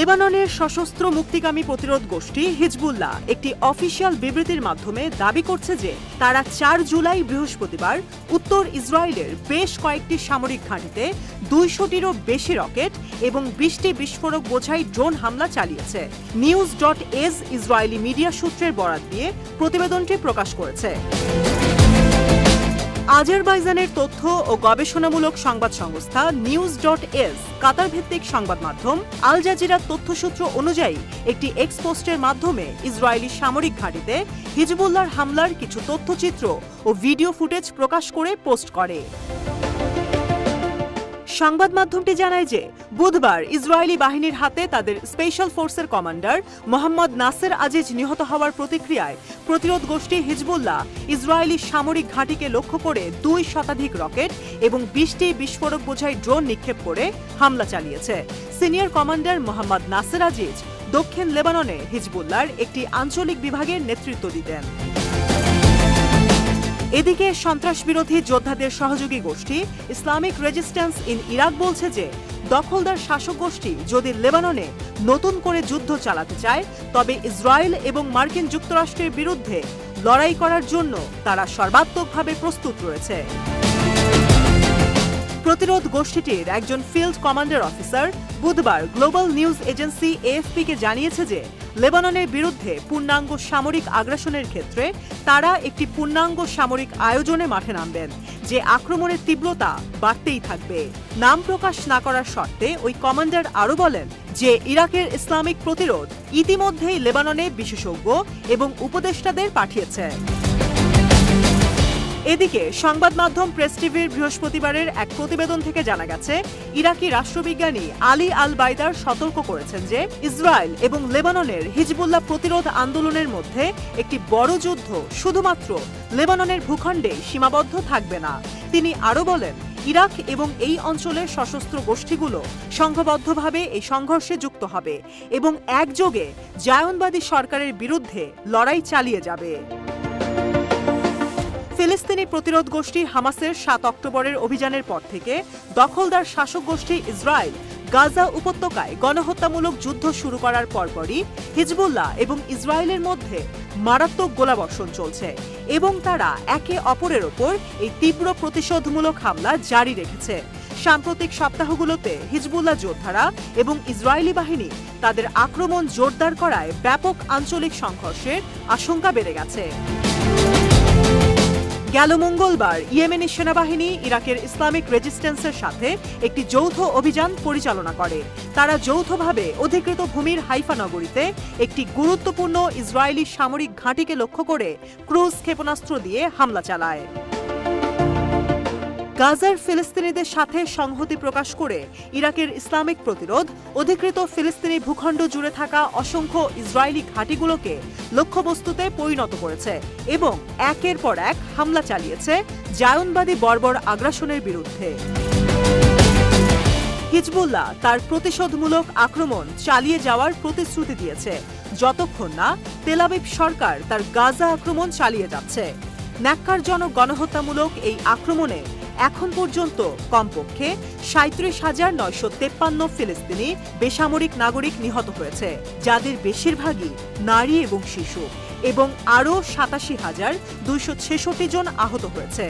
লেবাননের সশস্ত্র মুক্তিকামী প্রতিরোধ গোষ্ঠী হিজবুল্লাহ একটি অফিসিয়াল বিবৃতির মাধ্যমে দাবি করছে যে তারা ৪ জুলাই বৃহস্পতিবার উত্তর ইসরায়েলের বেশ কয়েকটি সামরিক ঘাঁটিতে ২০০টিরও বেশি রকেট এবং ২০টি বিস্ফোরক বোঝাই ড্রোন হামলা চালিয়েছে। নিউজ.এজ ইসরায়েলি মিডিয়া সূত্রের বরাত দিয়ে প্রতিবেদনটি প্রকাশ করেছে। আজারবাইজানের তথ্য ও গবেষণামূলক সংবাদ সংস্থা নিউজ.এজ কাতার ভিত্তিক সংবাদ মাধ্যম আল জাজিরার তথ্যসূত্র অনুযায়ী একটি এক্স পোস্টের মাধ্যমে ইসরায়েলি সামরিক ঘাঁটিতে হিজবুল্লাহর হামলার কিছু তথ্যচিত্র ও ভিডিও ফুটেজ প্রকাশ করে পোস্ট করে। সংবাদ মাধ্যমটি জানায় যে বুধবার ইসরায়েলি বাহিনীর হাতে তাদের স্পেশাল ফোর্সের কমান্ডার মোহাম্মদ নাসের আজিজ নিহত হওয়ার প্রতিক্রিয়ায় প্রতিরোধ গোষ্ঠী হিজবুল্লাহ ইসরায়েলি সামরিক ঘাঁটিকে লক্ষ্য করে ২ শতাধিক রকেট এবং ২০টি বিস্ফোরক বোঝাই ড্রোন নিক্ষেপ করে হামলা চালিয়েছে। সিনিয়র কমান্ডার মোহাম্মদ নাসের আজিজ দক্ষিণ লেবাননে হিজবুল্লাহর একটি আঞ্চলিক বিভাগের নেতৃত্ব দিতেন। এদিকে সন্ত্রাসবিরোধী যোদ্ধাদের সহযোগী গোষ্ঠী ইসলামিক রেজিস্ট্যান্স ইন ইরাক বলছে যে দখলদার শাসক গোষ্ঠী যদি লেবাননে নতুন করে যুদ্ধ চালাতে চায় তবে ইসরায়েল এবং মার্কিন যুক্তরাষ্ট্রের বিরুদ্ধে লড়াই করার জন্য তারা সর্বাত্মকভাবে প্রস্তুত রয়েছে। প্রতিরোধ গোষ্ঠীটির একজন ফিল্ড কমান্ডার অফিসার বুধবার গ্লোবাল নিউজ এজেন্সি এএফপিকে জানিয়েছে যে লেবাননের বিরুদ্ধে পূর্ণাঙ্গ সামরিক আগ্রাসনের ক্ষেত্রে তারা একটি পূর্ণাঙ্গ সামরিক আয়োজনে মাঠে নামবেন, যে আক্রমণের তীব্রতা বাড়তেই থাকবে। নাম প্রকাশ না করার শর্তে ওই কমান্ডার আরও বলেন যে ইরাকের ইসলামিক প্রতিরোধ ইতিমধ্যেই লেবাননে বিশেষজ্ঞ এবং উপদেষ্টাদের পাঠিয়েছে। এদিকে সংবাদ মাধ্যম প্রেস টিভির বৃহস্পতিবারের এক প্রতিবেদন থেকে জানা গেছে ইরাকি রাষ্ট্রবিজ্ঞানী আলী আল বাইদার সতর্ক করেছেন যে ইসরায়েল এবং লেবাননের হিজবুল্লাহ প্রতিরোধ আন্দোলনের মধ্যে একটি বড় যুদ্ধ শুধুমাত্র লেবাননের ভূখণ্ডে সীমাবদ্ধ থাকবে না। তিনি আরও বলেন ইরাক এবং এই অঞ্চলের সশস্ত্র গোষ্ঠীগুলো সংঘবদ্ধভাবে এই সংঘর্ষে যুক্ত হবে এবং একযোগে জায়নবাদী সরকারের বিরুদ্ধে লড়াই চালিয়ে যাবে। ফিলিস্তিনি প্রতিরোধ গোষ্ঠী হামাসের ৭ অক্টোবরের অভিযানের পর থেকে দখলদার শাসক গোষ্ঠী ইসরায়েল গাজা উপত্যকায় গণহত্যামূলক যুদ্ধ শুরু করার পরপরই হিজবুল্লাহ এবং ইসরায়েলের মধ্যে মারাত্মক গোলাবর্ষণ চলছে এবং তারা একে অপরের ওপর এই তীব্র প্রতিশোধমূলক হামলা জারি রেখেছে। সাম্প্রতিক সপ্তাহগুলোতে হিজবুল্লাহ যোদ্ধারা এবং ইসরায়েলি বাহিনী তাদের আক্রমণ জোরদার করায় ব্যাপক আঞ্চলিক সংঘর্ষের আশঙ্কা বেড়ে গেছে। গেল মঙ্গলবার ইয়েমেনি সেনাবাহিনী ইরাকের ইসলামিক রেজিস্ট্যান্সের সাথে একটি যৌথ অভিযান পরিচালনা করে। তারা যৌথভাবে অধিকৃত ভূমির হাইফা নগরীতে একটি গুরুত্বপূর্ণ ইসরায়েলি সামরিক ঘাঁটিকে লক্ষ্য করে ক্রুজ ক্ষেপণাস্ত্র দিয়ে হামলা চালায়। গাজার ফিলিস্তিনিদের সাথে সংহতি প্রকাশ করে ইরাকের ইসলামিক প্রতিরোধ অধিকৃত ফিলিস্তিনি ভূখণ্ড জুড়ে থাকা অসংখ্য ইসরায়েলি ঘাঁটিগুলোকে লক্ষ্যবস্তুতে পরিণত করেছে এবং একের পর এক হামলা চালিয়েছে জায়নবাদী বর্বর আগ্রাসনের বিরুদ্ধে। হিজবুল্লাহ তার প্রতিশোধমূলক আক্রমণ চালিয়ে যাওয়ার প্রতিশ্রুতি দিয়েছে যতক্ষণ না তেল আবিব সরকার তার গাজা আক্রমণ চালিয়ে যাচ্ছে। ন্যাক্কারজনক গণহত্যামূলক এই আক্রমণে এখন পর্যন্ত কমপক্ষে ৩৭,৯৫৩ ফিলিস্তিনি বেসামরিক নাগরিক নিহত হয়েছে, যাদের বেশিরভাগই নারী এবং শিশু, এবং আরও ৮৭,২৬৬ জন আহত হয়েছে।